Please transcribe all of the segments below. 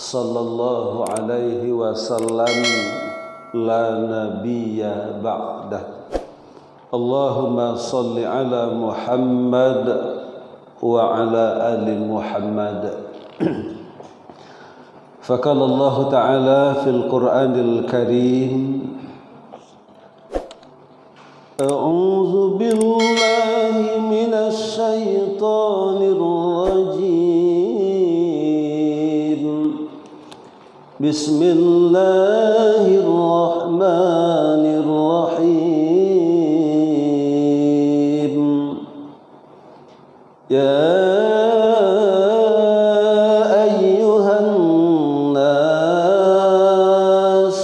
sallallahu alaihi wasallam la nabiyya ba'dah. Allahumma salli ala Muhammad wa ala ali Muhammad. Faqala Allah Ta'ala fil Qur'anil Karim, A'udzu billahi minasy syaithanir rajim. Bismillahirrahmanirrahim. Ya ayyuhan nas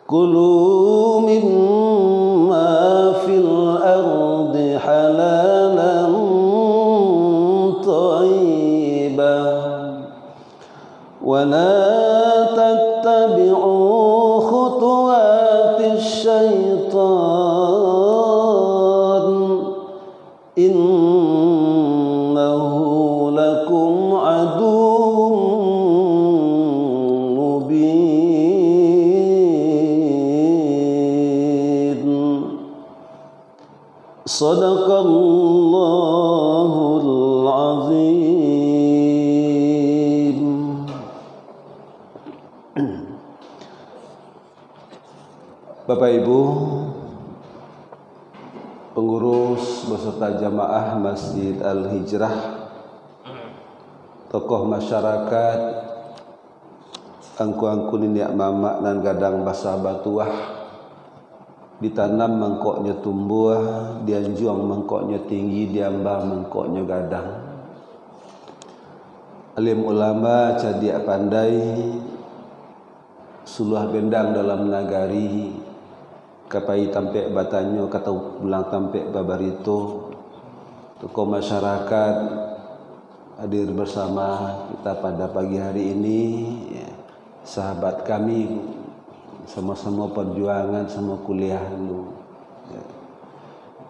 kulu mimma fil ardi halalan thayyiban wa la tattabi'u khutuwatis syaitan innahu lakum aduwwun mubin. Sadaqallahul azim. Bapak Ibu pengurus beserta jamaah Masjid Al-Hijrah, tokoh masyarakat, angku-angku niniak mamak nan gadang basah batuah, ditanam mangkoknya tumbuh, dianjuang mangkoknya tinggi, diambah mangkoknya gadang. Alim ulama cadiak pandai, suluh bendang dalam nagari, kapai tampek batanyo kata ulang tampek babarito. Tokoh masyarakat hadir bersama kita pada pagi hari ini, ya, sahabat kami sama-sama perjuangan, sama kuliah dulu, ya.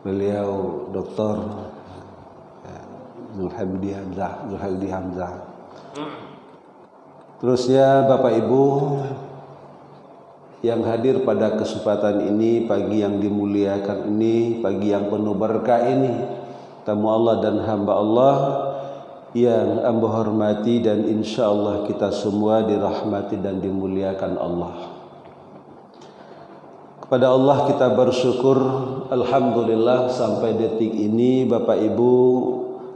Beliau Dr. Zulhadi Hamzah. Terusnya Bapak Ibu yang hadir pada kesempatan ini, pagi yang dimuliakan ini, pagi yang penuh berkah ini, tamu Allah dan hamba Allah yang amba hormati, dan insya Allah kita semua dirahmati dan dimuliakan Allah. Kepada Allah kita bersyukur, alhamdulillah sampai detik ini Bapak Ibu,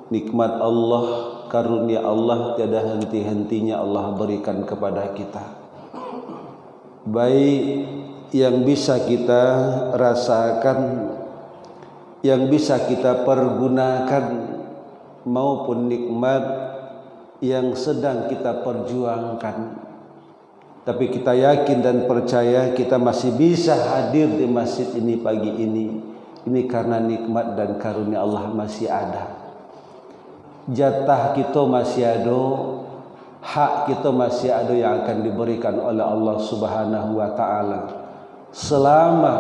nikmat Allah, karunia Allah tiada henti-hentinya Allah berikan kepada kita. Baik yang bisa kita rasakan, yang bisa kita pergunakan, maupun nikmat yang sedang kita perjuangkan. Tapi kita yakin dan percaya kita masih bisa hadir di masjid ini pagi ini. Ini karena nikmat dan karunia Allah masih ada. Jatah kita masih ada, hak kita masih ada yang akan diberikan oleh Allah Subhanahu wa Ta'ala. Selama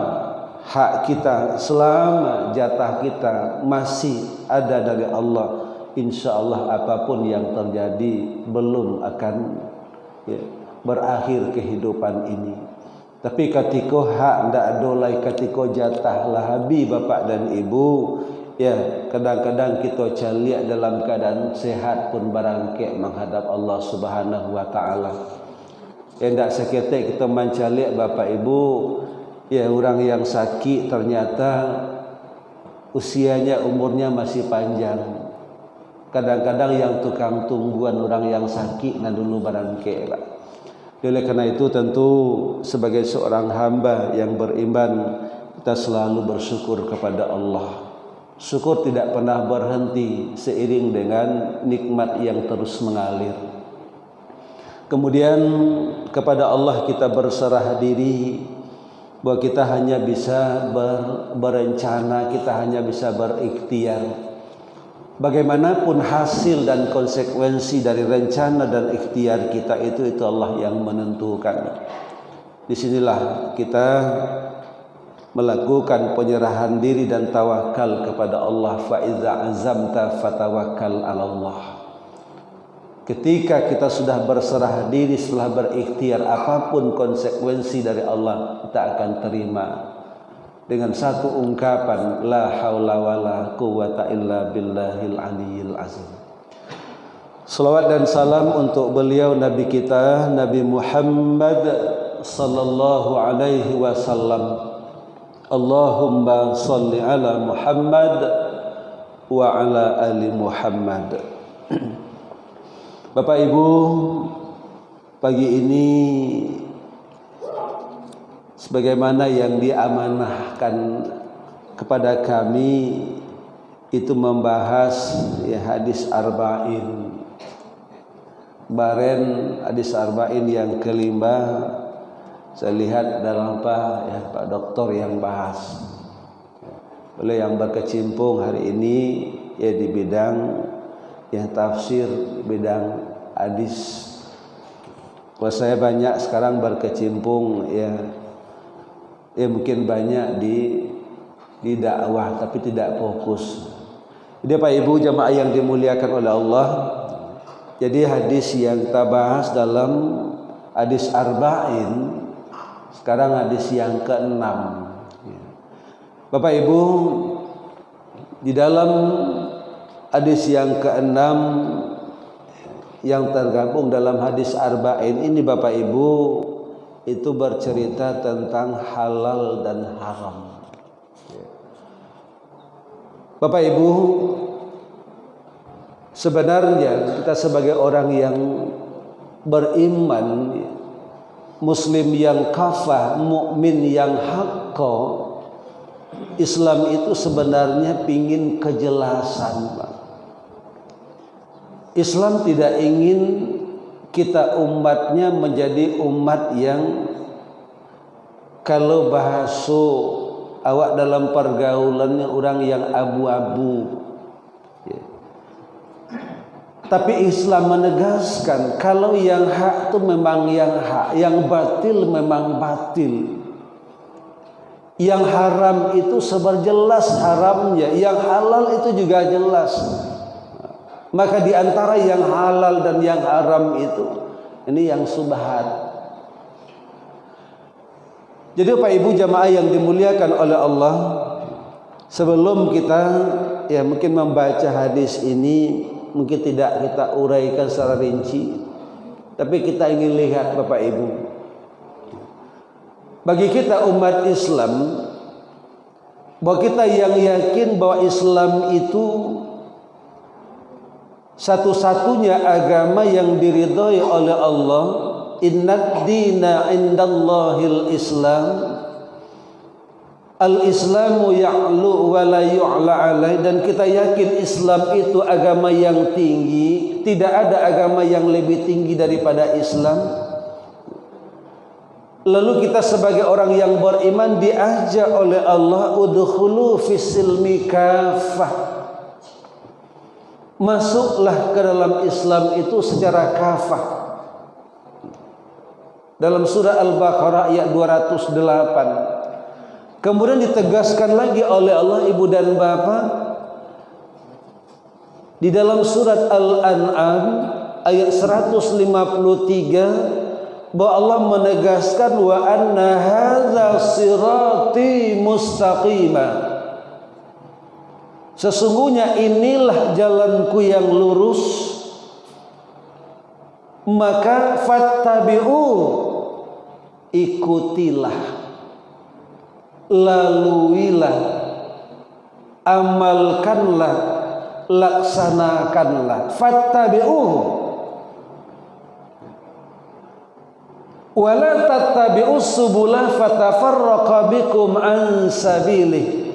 hak kita, selama jatah kita masih ada dari Allah, insya Allah apapun yang terjadi belum akan, ya, berakhir kehidupan ini. Tapi ketika hak ndak ada lagi, ketika jatah lahabi Bapak dan Ibu, ya, kadang-kadang kita caliak dalam keadaan sehat pun barangkek menghadap Allah Subhanahu wa Ta'ala. Ya, ndak seketik kita mencaliak Bapak Ibu, ya, orang yang sakit ternyata usianya, umurnya masih panjang. Kadang-kadang yang tukang tungguan orang yang sakit nah dulu barangkek, Pak. Oleh karena itu tentu sebagai seorang hamba yang beriman, kita selalu bersyukur kepada Allah. Syukur tidak pernah berhenti seiring dengan nikmat yang terus mengalir. Kemudian kepada Allah kita berserah diri, bahwa kita hanya bisa berencana, kita hanya bisa berikhtiar. Bagaimanapun hasil dan konsekuensi dari rencana dan ikhtiar kita itu Allah yang menentukan. Disinilah kita melakukan penyerahan diri dan tawakal kepada Allah. Fa iza azamta fatawakkal 'ala Allah. ketika kita sudah berserah diri, setelah berikhtiar, apapun konsekuensi dari Allah kita akan terima dengan satu ungkapan, la haula wala quwata illa billahil aliyyil azim. Salawat dan salam untuk beliau Nabi kita, Nabi Muhammad sallallahu alaihi wasallam. Allahumma salli ala Muhammad wa ala ali Muhammad. Bapak Ibu, pagi ini sebagaimana yang diamanahkan kepada kami itu membahas hadis arba'in. Kemarin hadis arba'in yang kelima saya lihat dalam Pak Doktor yang bahas. Oleh yang berkecimpung hari ini di bidang tafsir, bidang hadis. Kalau saya banyak sekarang berkecimpung mungkin banyak di dakwah tapi tidak fokus. Jadi Pak Ibu jamaah yang dimuliakan oleh Allah, jadi hadis yang kita bahas dalam hadis arba'in, sekarang hadis yang ke-6. Bapak Ibu, di dalam hadis yang ke-6 yang tergabung dalam hadis arba'in ini Bapak Ibu itu bercerita tentang halal dan haram. Bapak Ibu, sebenarnya kita sebagai orang yang beriman, muslim yang kafah, mukmin yang hakko, Islam itu sebenarnya pingin kejelasan, Pak. Islam tidak ingin kita umatnya menjadi umat yang kalau bahasa awak dalam pergaulannya orang yang abu-abu. Tapi Islam menegaskan kalau yang hak itu memang yang hak, yang batil memang batil. Yang haram itu seberjelas haramnya, yang halal itu juga jelas. Maka di antara yang halal dan yang haram itu ini yang subhat. Jadi Pak Ibu jamaah yang dimuliakan oleh Allah, sebelum kita mungkin membaca hadis ini, mungkin tidak kita uraikan secara rinci, tapi kita ingin lihat Bapak Ibu, bagi kita umat Islam, bahwa kita yang yakin bahwa Islam itu satu-satunya agama yang diridhai oleh Allah. Innad dina indallahil Islam, al-Islamu ya'lu wa la yu'la alaih. Dan kita yakin Islam itu agama yang tinggi, tidak ada agama yang lebih tinggi daripada Islam. Lalu kita sebagai orang yang beriman diajak oleh Allah, udkhulu fis-silmi kafah, masuklah ke dalam Islam itu secara kafah. Dalam surah Al-Baqarah ayat 208. Kemudian ditegaskan lagi oleh Allah ibu dan bapak di dalam surat Al-An'am ayat 153, bahwa Allah menegaskan wa anna hadza sirati mustaqima, sesungguhnya inilah jalanku yang lurus, maka fattabi'u, ikutilah, laluilah, amalkanlah, laksanakanlah. Fattabi'uhu wala tattabi'us subula fatafarraqa bikum an sabilih.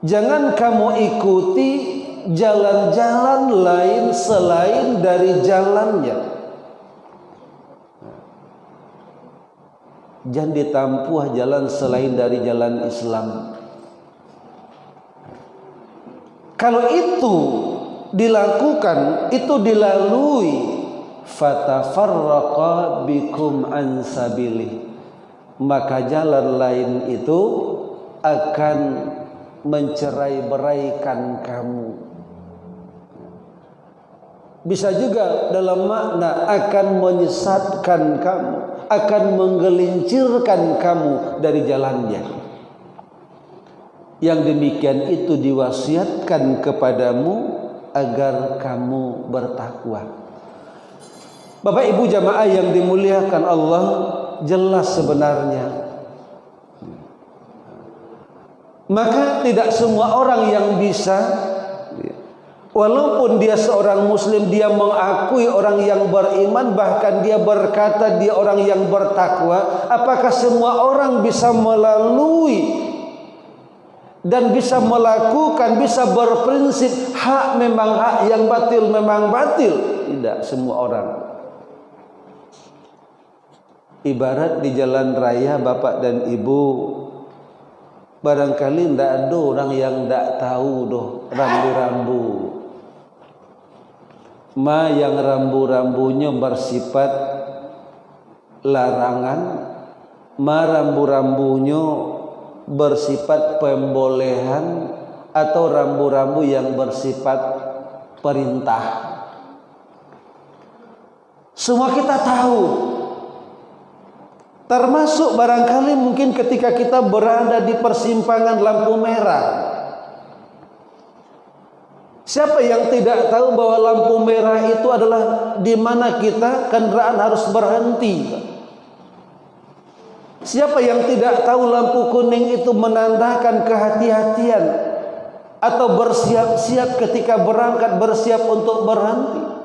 Jangan kamu ikuti jalan-jalan lain selain dari jalannya. Jangan ditampuh jalan selain dari jalan Islam. Kalau itu dilakukan, itu dilalui, fatafarraqa bikum an sabilih, maka jalan lain itu akan mencerai-beraikan kamu. bisa juga dalam makna akan menyesatkan kamu, akan menggelincirkan kamu dari jalannya. Yang demikian itu diwasiatkan kepadamu agar kamu bertakwa. Bapak Ibu jamaah yang dimuliakan Allah, jelas sebenarnya. Maka tidak semua orang yang bisa, walaupun dia seorang muslim, dia mengakui orang yang beriman, bahkan dia berkata dia orang yang bertakwa, apakah semua orang bisa melalui dan bisa melakukan, bisa berprinsip hak memang hak, yang batil memang batil? Tidak semua orang. Ibarat di jalan raya bapak dan ibu, barangkali tidak ada orang yang tidak tahu doh rambu-rambu. Ma yang rambu-rambunya bersifat larangan, ma rambu-rambunya bersifat pembolehan, atau rambu-rambu yang bersifat perintah. Semua kita tahu. Termasuk barangkali mungkin ketika kita berada di persimpangan lampu merah. Siapa yang tidak tahu bahwa lampu merah itu adalah di mana kita kendaraan harus berhenti? Siapa yang tidak tahu lampu kuning itu menandakan kehati-hatian atau bersiap-siap ketika berangkat, bersiap untuk berhenti?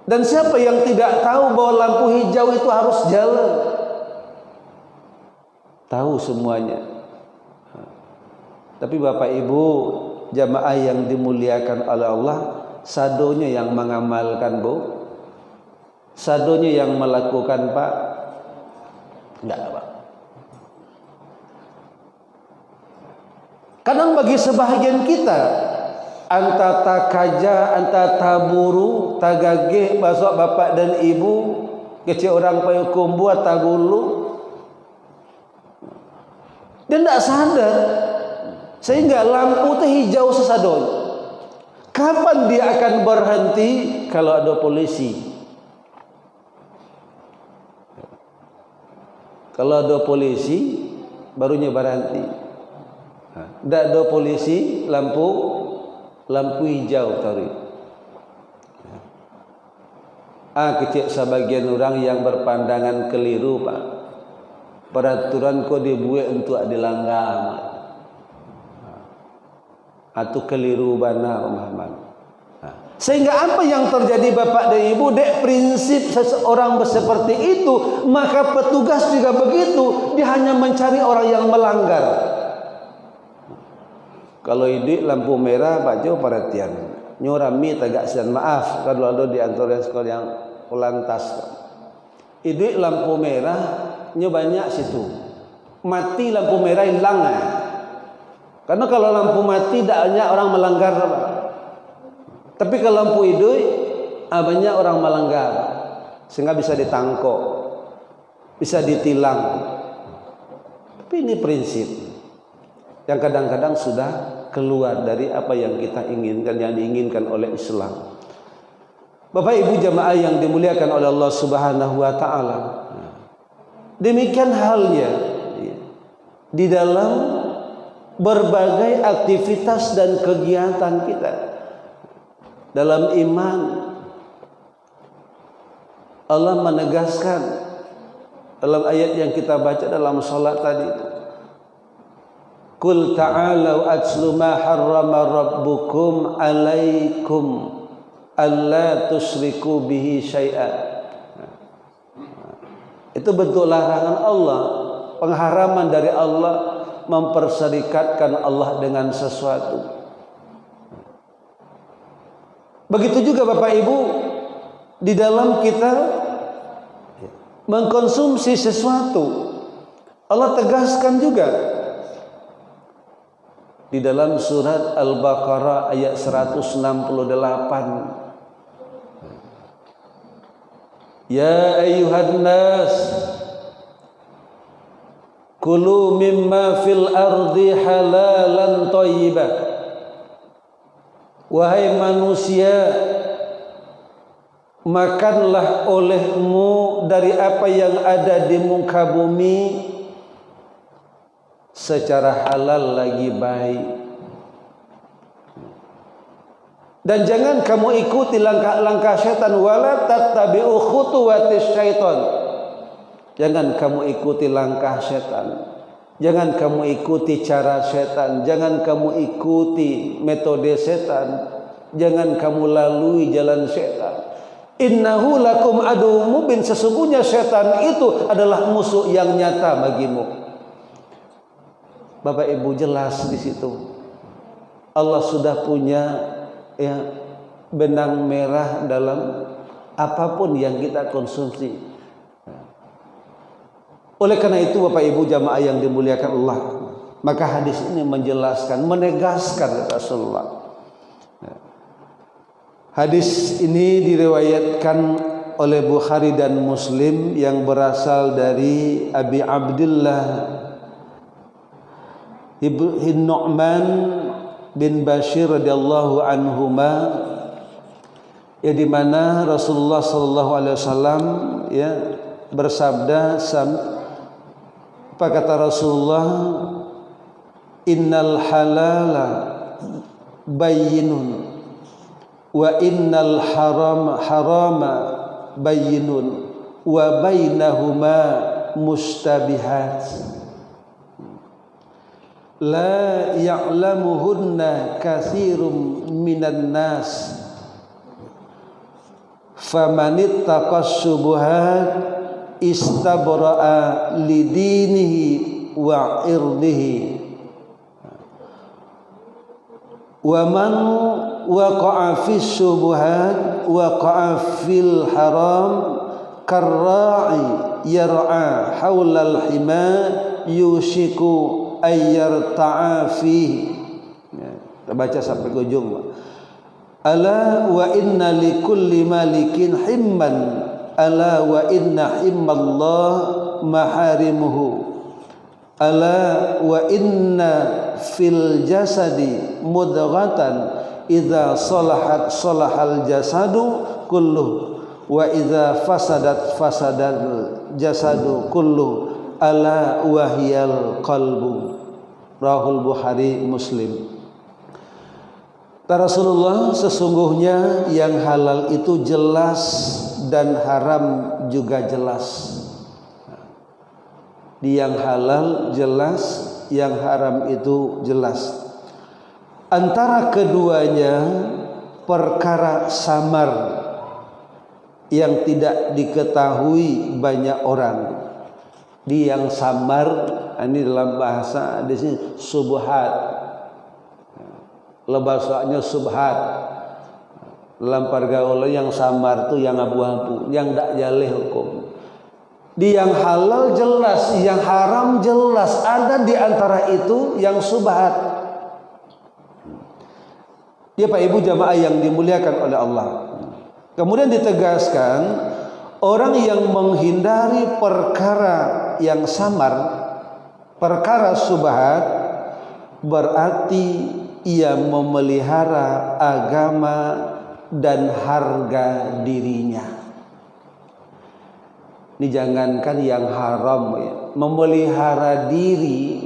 Dan siapa yang tidak tahu bahwa lampu hijau itu harus jalan? Tahu semuanya. Tapi Bapak Ibu jamaah yang dimuliakan oleh Allah, sadonya yang mengamalkan, Bu? Sadonya yang melakukan, Pak? Enggak, Pak. Kadang bagi sebahagian kita, anta takaja, anta taburu, tagage, basok bapak dan ibu, kecil orang payukum buat tagulu, dia tidak sadar, sehingga lampu itu hijau sesadon. Kapan dia akan berhenti? Kalau ada polisi. Kalau ada polisi, barunya berhenti. Tidak ada polisi, lampu hijau tadi. Kecil sebagian orang yang berpandangan keliru, Pak. Peraturan kau dibuat untuk dilanggar. Atau keliru benar, Muhammad. Sehingga apa yang terjadi Bapak dan Ibu, dek prinsip seseorang seperti itu, maka petugas juga begitu. Dia hanya mencari orang yang melanggar. Kalau ini lampu merah, Pak Jo perhatian. Nyorami tagak sian maaf kalau ada di antara sekolah yang lantas. Ini lampu merah, nyo banyak situ. Mati lampu merah hilang. Karena kalau lampu mati tidak banyak orang melanggar. Tapi kalau lampu hidup, banyak orang melanggar. Sehingga bisa ditangkap, bisa ditilang. Tapi ini prinsip yang kadang-kadang sudah keluar dari apa yang kita inginkan, yang diinginkan oleh Islam. Bapak Ibu jamaah yang dimuliakan oleh Allah Subhanahu wa taala. Demikian halnya di dalam berbagai aktivitas dan kegiatan kita. Dalam iman, Allah menegaskan dalam ayat yang kita baca dalam salat tadi, Qul ta'alau atlu ma harrama rabbukum alaikum alla tusyriku bihi syai'an. Itu bentuk larangan Allah, pengharaman dari Allah memperserikatkan Allah dengan sesuatu. Begitu juga Bapak Ibu, di dalam kita mengkonsumsi sesuatu, Allah tegaskan juga di dalam surat Al-Baqarah ayat 168. Ya ayyuhan nas kulu mimma fil ardi halalan thayyiban. Wahai manusia, makanlah olehmu dari apa yang ada di muka bumi secara halal lagi baik. Dan jangan kamu ikuti langkah-langkah syaitan, wala tattabi'u khutuwatis syaitan. Jangan kamu ikuti langkah syaitan. Jangan kamu ikuti cara syaitan. Jangan kamu ikuti metode syaitan. Jangan kamu lalui jalan syaitan. Innahu lakum aduwwum mubin. Sesungguhnya syaitan itu adalah musuh yang nyata bagimu. Bapak Ibu, jelas di situ. Allah sudah punya benang merah dalam apapun yang kita konsumsi. Oleh karena itu Bapak Ibu jamaah yang dimuliakan Allah, maka hadis ini menjelaskan, menegaskan Rasulullah. Hadis ini diriwayatkan oleh Bukhari dan Muslim yang berasal dari Abi Abdullah Ibn Nu'man bin Bashir radhiyallahu anhuma, ya, di mana Rasulullah sallallahu alaihi wasallam ya bersabda, apa kata Rasulullah, innal halala bayyinun wa innal harama bayyinun wa bainahuma mustabihat la ya'lamuhunna katsirum minan nas famanittaqas syubuhat istabra'a lidinihi wa irdihi wa man waqa'a fis syubuhat waqa'a fil haram karra'i yar'a haulal hima yushiku ayyar ta'afi. Kita baca sampai ke ujung. Ala wa inna likulli malikin himman, ala wa inna himmallah maharimuhu, ala wa inna fil jasadi mudghatan idza salahat salahal jasadu kulluh wa idza fasadat fasadal jasadu kulluh ala wahyal qalbu. Rahul Bukhari Muslim. Rasulullah, sesungguhnya yang halal itu jelas dan haram juga jelas. Di yang halal jelas, yang haram itu jelas. Antara keduanya perkara samar yang tidak diketahui banyak orang. Di yang samar, ini dalam bahasa di sini subhat, bahasanya subhat. Dalam pergaulan yang samar itu yang abu-abu, yang tidak jaleh hukum. Di yang halal jelas, yang haram jelas. Ada di antara itu yang subhat. Ya Pak Ibu jamaah yang dimuliakan oleh Allah. Kemudian ditegaskan, orang yang menghindari perkara yang samar, perkara subhat, berarti ia memelihara agama dan harga dirinya. Ini jangankan yang haram ya, memelihara diri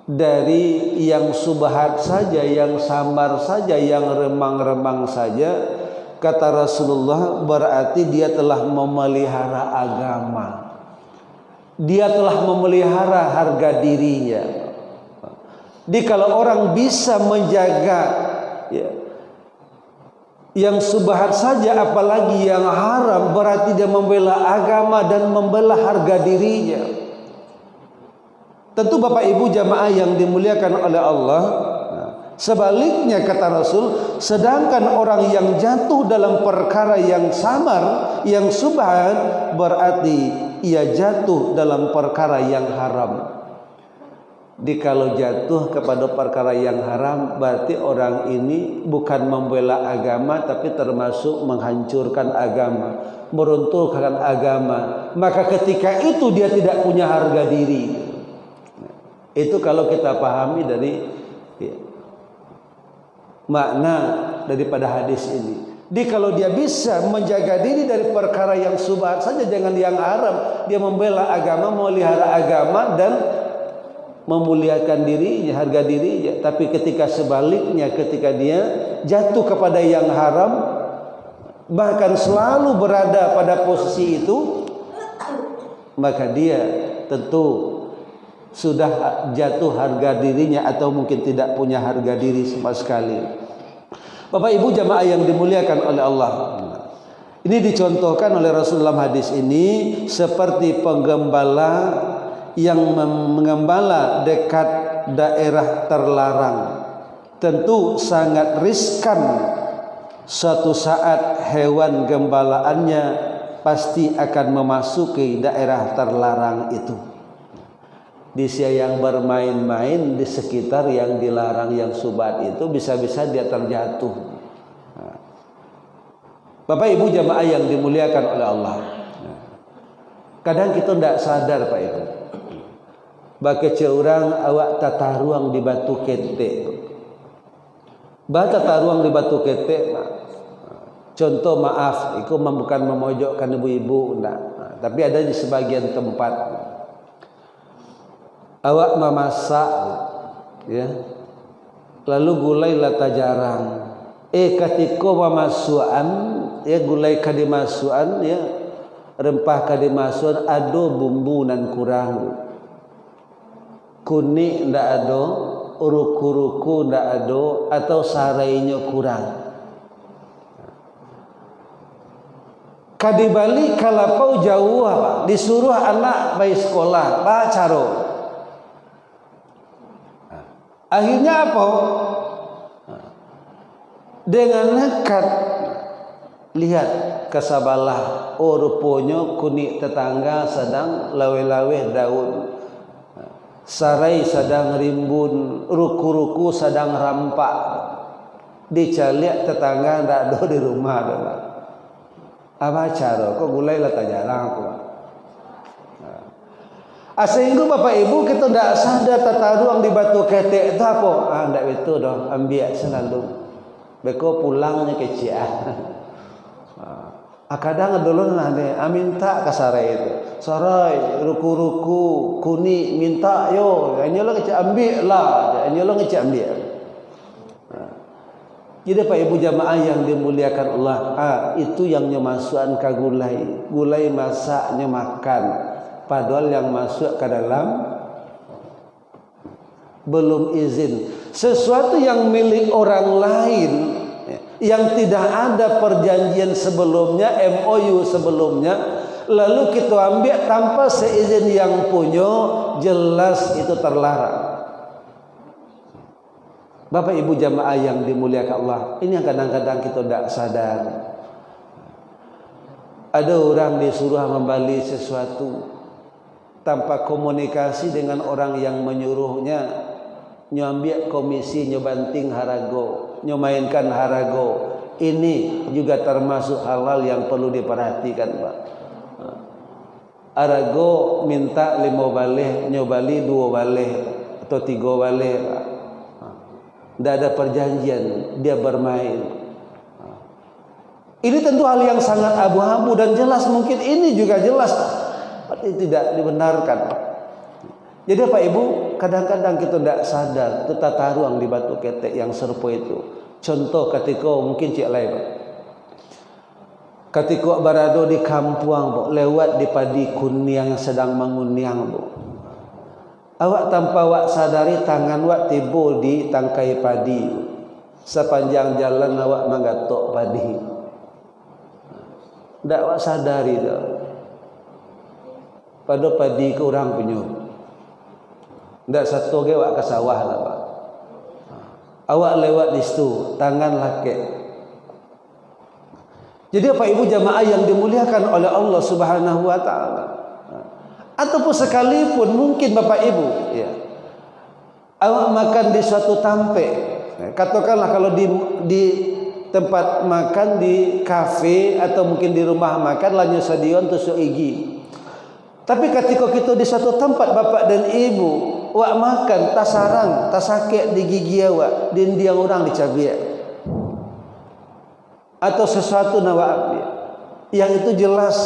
dari yang subhat saja, yang samar saja, yang remang-remang saja, kata Rasulullah, berarti dia telah memelihara agama. Dia telah memelihara harga dirinya. Jadi kalau orang bisa menjaga ya, yang subhat saja, apalagi yang haram, berarti dia membela agama dan membela harga dirinya. Tentu Bapak Ibu jamaah yang dimuliakan oleh Allah, sebaliknya kata Rasul, sedangkan orang yang jatuh dalam perkara yang samar, yang subhat, berarti ia jatuh dalam perkara yang haram. Kalau jatuh kepada perkara yang haram, berarti orang ini bukan membela agama, tapi termasuk menghancurkan agama, meruntuhkan agama. Maka ketika itu dia tidak punya harga diri. Itu kalau kita pahami dari makna daripada hadis ini. Jadi kalau dia bisa menjaga diri dari perkara yang subhat saja, jangan yang haram. Dia membela agama, memelihara agama dan memuliakan dirinya, harga dirinya. Tapi ketika sebaliknya, ketika dia jatuh kepada yang haram, bahkan selalu berada pada posisi itu, maka dia tentu sudah jatuh harga dirinya atau mungkin tidak punya harga diri sama sekali. Bapak Ibu jamaah yang dimuliakan oleh Allah, ini dicontohkan oleh Rasulullah hadis ini seperti penggembala yang mengembala dekat daerah terlarang. Tentu sangat riskan, suatu saat hewan gembalaannya pasti akan memasuki daerah terlarang itu. Di yang bermain-main di sekitar yang dilarang, yang subhat itu, bisa-bisa dia terjatuh. Bapak Ibu jamaah yang dimuliakan oleh Allah, kadang kita tidak sadar Pak Ibu, bagi orang awak tata ruang di batu ketek, tata ruang di batu ketek. Contoh maaf, itu bukan memojokkan ibu-ibu, tapi ada di sebagian tempat. Awak memasak, ya, lalu gulai lata jarang. Ketika memasukan, ya gulai kadimasukan, ya rempah kadimasukan, ado bumbu nan kurang, kuning ndak ado, uruku-uruku ndak ado, atau sarainya kurang. Kadibali kalapau jauh apa? Disuruh anak bayi sekolah, bacaro. Akhirnya apa? Dengan nekat lihat kesabalah, oh rupanya kunik tetangga sedang lawe-lawe daun, sarai sedang rimbun, ruku-ruku sedang rampak, dicaliak tetangga ndak ada di rumah adalah. Apa cara? Kok gulai lah tak jarang aku. Sehingga Bapak Ibu kita tidak sadar tata ruang di batu ketek itu apa? Tidak itu dah, ambil selalu. Beko pulangnya kecil. Kadang dulu nanti, minta ke sarai itu. Sarai, ruku-ruku, kuni, minta yo. Ini lo kecil ambil lah. Ini lo kecil ambil. Jadi Pak Ibu jamaah yang dimuliakan Allah, itu yang nyemasukkan ke gulai. Gulai masaknya makan. Padahal yang masuk ke dalam belum izin. Sesuatu yang milik orang lain, yang tidak ada perjanjian sebelumnya, MOU sebelumnya, lalu kita ambil tanpa seizin yang punya, jelas itu terlarang. Bapak Ibu jamaah yang dimuliakan Allah, ini yang kadang-kadang kita tidak sadar. Ada orang disuruh membeli sesuatu tanpa komunikasi dengan orang yang menyuruhnya, nyambil komisi, nyobanting harago, nyomainkan harago. Ini juga termasuk hal-hal yang perlu diperhatikan, Pak. Harago minta 5 baleh, nyobali 2 baleh atau 3 baleh, Pak. Tidak ada perjanjian, dia bermain. Ini tentu hal yang sangat abu-abu dan jelas, mungkin ini juga jelas tidak dibenarkan. Jadi Pak Ibu, kadang-kadang kita tidak sadar itu tata ruang di batu ketek yang serupa itu. Contoh ketika mungkin cik lain, ketika berada di kampung, lewat di padi kuniang yang sedang menguniang, awak tanpa awak sadari tangan awak tiba di tangkai padi. Sepanjang jalan awak menggatok padi. Tidak awak sadari dah. Pada padi ke orang punya. Tidak satu ke awak ke sawah lah, Pak. Awak lewat di situ, tangan laki. Jadi Pak Ibu jamaah yang dimuliakan oleh Allah Subhanahu wa taala. Ataupun sekalipun mungkin Bapak Ibu, ya, awak makan di suatu tampe. Katakanlah kalau di tempat makan, di kafe atau mungkin di rumah makan lanjut stadion tusuk igi. Tapi ketika kita di satu tempat bapak dan ibu, awak makan tak sarang, tak sakit di gigi awak, di yang orang dicabiak. atau sesuatu nawabi yang itu jelas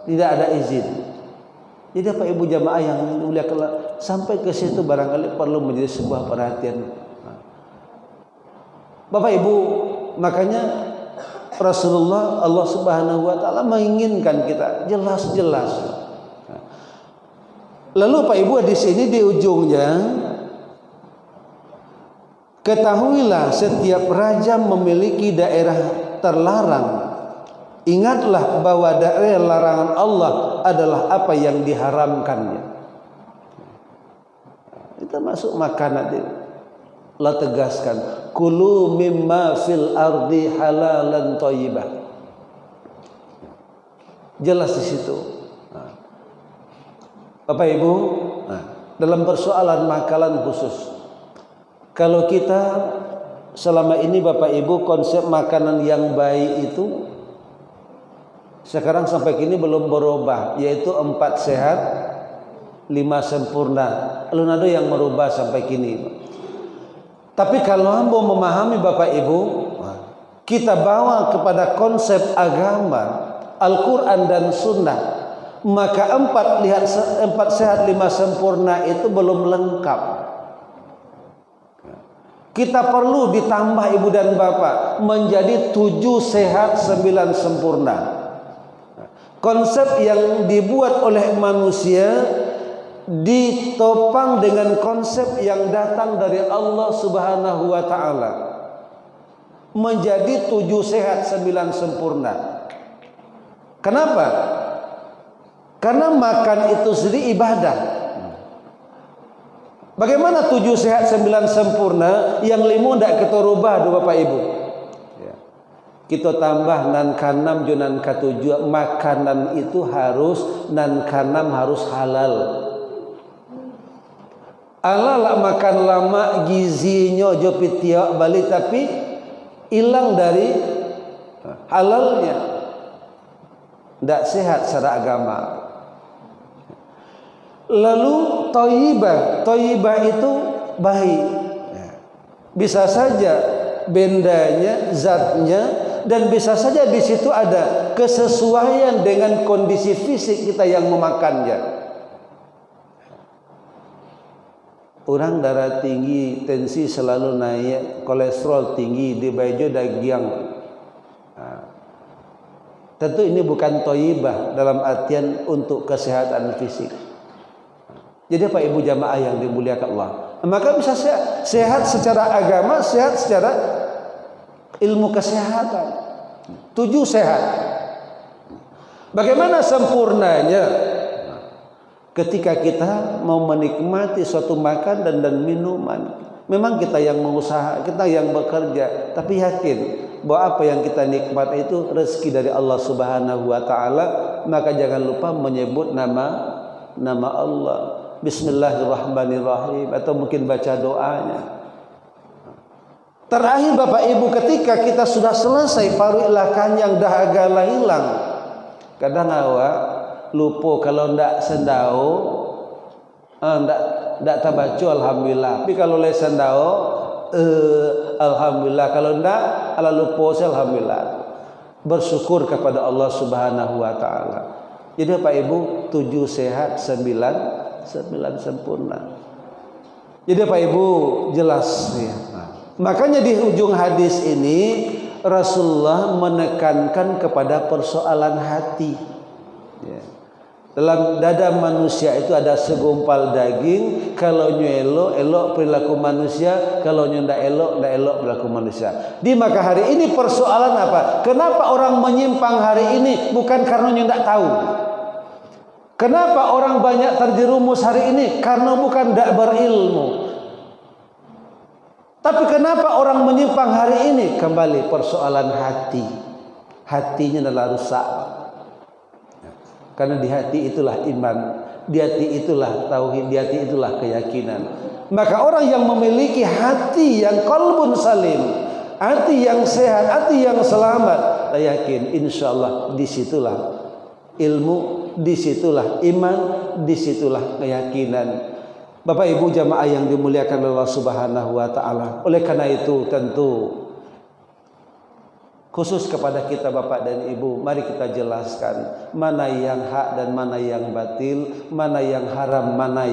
tidak ada izin. Jadi Pak Ibu jamaah yang dimuliakan, sampai ke situ barangkali perlu menjadi sebuah perhatian. Bapak Ibu, makanya Rasulullah, Allah Subhanahu wa taala menginginkan kita jelas-jelas. Lalu Pak Ibu di sini di ujungnya, ketahuilah setiap raja memiliki daerah terlarang. Ingatlah bahwa daerah larangan Allah adalah apa yang diharamkannya. Itu masuk makanan. Allah tegaskan, kulu mimma fil ardi halalan thayyibah. Jelas di situ. Bapak Ibu, dalam persoalan makanan khusus, kalau kita selama ini Bapak Ibu konsep makanan yang baik itu sekarang sampai kini belum berubah, yaitu 4 sehat 5 sempurna. Belum ada yang merubah sampai kini. Tapi kalau hamba memahami Bapak Ibu, kita bawa kepada konsep agama Al-Quran dan Sunnah, maka 4 sehat 5 sempurna itu belum lengkap. Kita perlu ditambah Ibu dan Bapak menjadi 7 sehat 9 sempurna. Konsep yang dibuat oleh manusia ditopang dengan konsep yang datang dari Allah Subhanahu wa taala menjadi 7 sehat 9 sempurna. Kenapa? Karena makan itu sendiri ibadah. Bagaimana 7 sehat 9 sempurna yang 5 tidak kita rubah Bapak Ibu? Kita tambah nan kanam junan katujuh, makanan itu harus nan kanam harus halal. Ala makan lama gizinya jo pitiak balik tapi hilang dari halalnya, tidak sehat secara agama. Lalu thayyibah itu baik, bisa saja bendanya, zatnya, dan bisa saja di situ ada kesesuaian dengan kondisi fisik kita yang memakannya. Orang darah tinggi, tensi selalu naik, kolesterol tinggi, di baju daging. Tentu ini bukan thayyibah dalam artian untuk kesehatan fisik. Jadi Pak Ibu jamaah yang dimuliakan Allah, maka bisa sehat secara agama, sehat secara ilmu kesehatan. 7 sehat. Bagaimana sempurnanya? Ketika kita mau menikmati suatu makanan dan minuman, memang kita yang mengusaha, kita yang bekerja, tapi yakin bahwa apa yang kita nikmati itu rezeki dari Allah Subhanahu wa taala, maka jangan lupa menyebut nama Allah. Bismillahirrahmanirrahim, atau mungkin baca doanya. Terakhir Bapak Ibu, ketika kita sudah selesai paruilah kanyang dahaga lah hilang. Kadang awak lupa kalau ndak sendau, ndak tabacu alhamdulillah. Tapi kalau le sendau, alhamdulillah. Kalau ndak ala lupa alhamdulillah. Bersyukur kepada Allah Subhanahu wa taala. Jadi Bapak Ibu, 7 sehat 9 sempurna. Jadi Bapak Ibu jelas ya. Makanya di ujung hadis ini Rasulullah menekankan kepada persoalan hati. Ya. Dalam dada manusia itu ada segumpal daging. Kalau elok, elok perilaku manusia. Kalau tidak elok, tidak elok perilaku manusia. Di maka hari ini persoalan apa? Kenapa orang menyimpang hari ini? Bukan karena tidak tahu. Kenapa orang banyak terjerumus hari ini? Karena bukan tidak berilmu. Tapi kenapa orang menyimpang hari ini? Kembali persoalan hati. Hatinya adalah rusak. Karena di hati itulah iman, di hati itulah tauhid, di hati itulah keyakinan. Maka orang yang memiliki hati yang qalbun salim, hati yang sehat, hati yang selamat, saya yakin insyaallah disitulah ilmu, disitulah iman, disitulah keyakinan. Bapak Ibu jamaah yang dimuliakan Allah Subhanahu wa taala. Oleh karena itu tentu Khusus kepada kita Bapak dan Ibu, mari kita jelaskan mana yang hak dan mana yang batil, mana yang haram, mana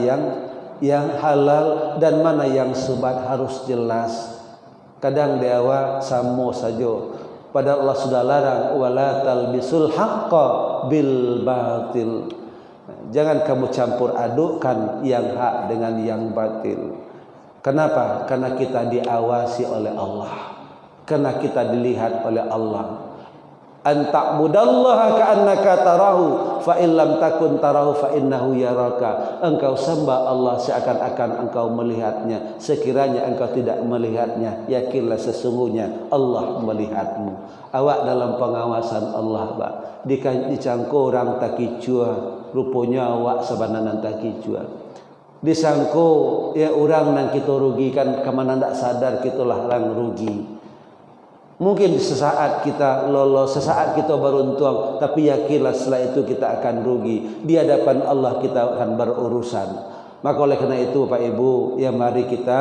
yang halal dan mana yang subhat, harus jelas. Kadang dewa samo saja, padahal Allah sudah larang wala talbisul haqqo bil batil. Jangan kamu campur adukkan yang hak dengan yang batil. Kenapa? Karena kita diawasi oleh Allah. Karena kita dilihat oleh Allah. An ta'budallaha ka'annaka tarahu fa in lam takun tarahu fa innahu yaraka. Engkau sembah Allah seakan-akan engkau melihatnya. Sekiranya engkau tidak melihatnya, yakinlah sesungguhnya Allah melihatmu. Awak dalam pengawasan Allah, Pak. Dicangko orang takicua, rupanya awak sebenarnya takicua. Disangko ya orang nang kita rugikan, kemana ndak sadar kitulah orang rugi. Mungkin sesaat kita lolos, sesaat kita beruntung, tapi yakinlah setelah itu kita akan rugi. Di hadapan Allah kita akan berurusan. Maka oleh karena itu Pak Ibu, ya mari kita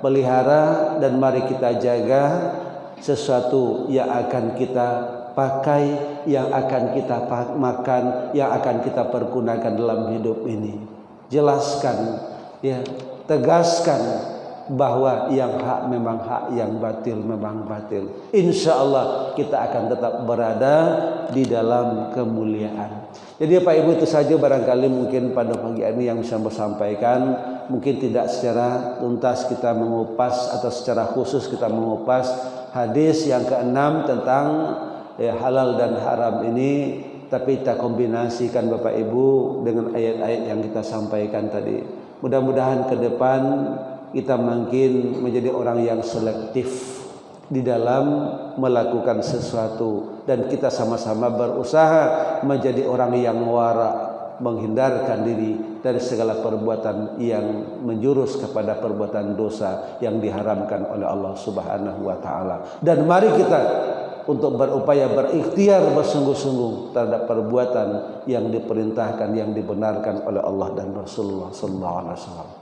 pelihara dan mari kita jaga sesuatu yang akan kita pakai, yang akan kita makan, yang akan kita pergunakan dalam hidup ini. Jelaskan, ya, tegaskan bahwa yang hak memang hak, yang batil memang batil. Insya Allah kita akan tetap berada di dalam kemuliaan. Jadi Pak Ibu, itu saja barangkali mungkin pada pagi ini yang bisa saya sampaikan. Mungkin tidak secara tuntas kita mengupas atau secara khusus kita mengupas hadis yang ke-6 tentang halal dan haram ini, tapi kita kombinasikan Bapak Ibu dengan ayat-ayat yang kita sampaikan tadi. Mudah-mudahan ke depan kita makin menjadi orang yang selektif di dalam melakukan sesuatu, dan kita sama-sama berusaha menjadi orang yang wara, menghindarkan diri dari segala perbuatan yang menjurus kepada perbuatan dosa yang diharamkan oleh Allah Subhanahu wa taala. Dan mari kita untuk berupaya berikhtiar bersungguh-sungguh terhadap perbuatan yang diperintahkan, yang dibenarkan oleh Allah dan Rasulullah sallallahu alaihi wasallam.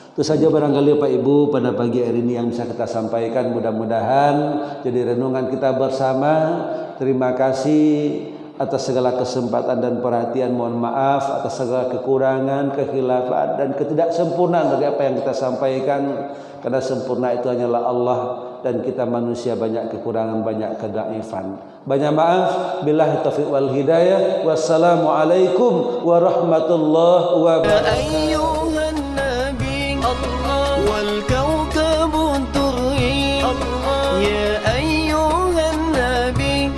Itu saja barangkali Pak Ibu pada pagi hari ini yang bisa kita sampaikan. Mudah-mudahan jadi renungan kita bersama. Terima kasih atas segala kesempatan dan perhatian. Mohon maaf atas segala kekurangan, kekhilafan dan ketidaksempurnaan dari apa yang kita sampaikan. Karena sempurna itu hanyalah Allah, dan kita manusia banyak kekurangan, banyak kedaifan. Banyak maaf. Billahi taufiq wal hidayah. Wassalamualaikum warahmatullahi wabarakatuh. والكوكب الدري يا أيها النبي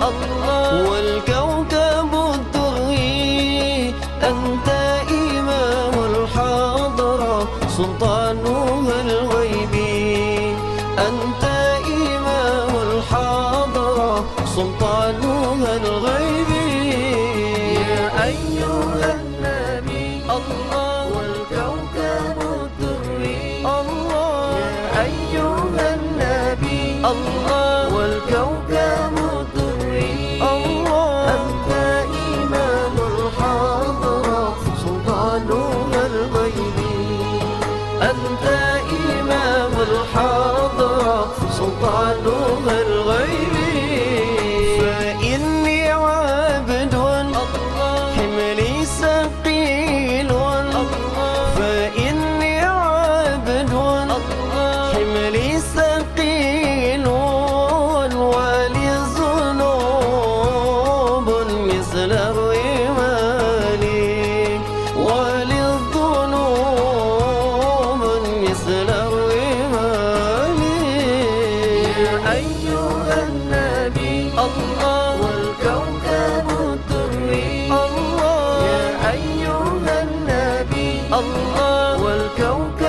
والكوكب الدري أنت إمام الحضرة سلطانها الغيبي أنت إمام الحضرة سلطانها الغيبي يا أيها النبي والكوكب أيها النبي والكوكب الدري أنت إمام الحضرة سلطانها الغيبي أنت إمام الحضرة سلطانها الغيبي فإني عبد حملي ثقيل فإني عبد حملي ثقيل ولي الذنوب مثل الرمال ولي الذنوب مثل الرمال يا أيها النبي والكوكب الدري يا أيها النبي والكوكب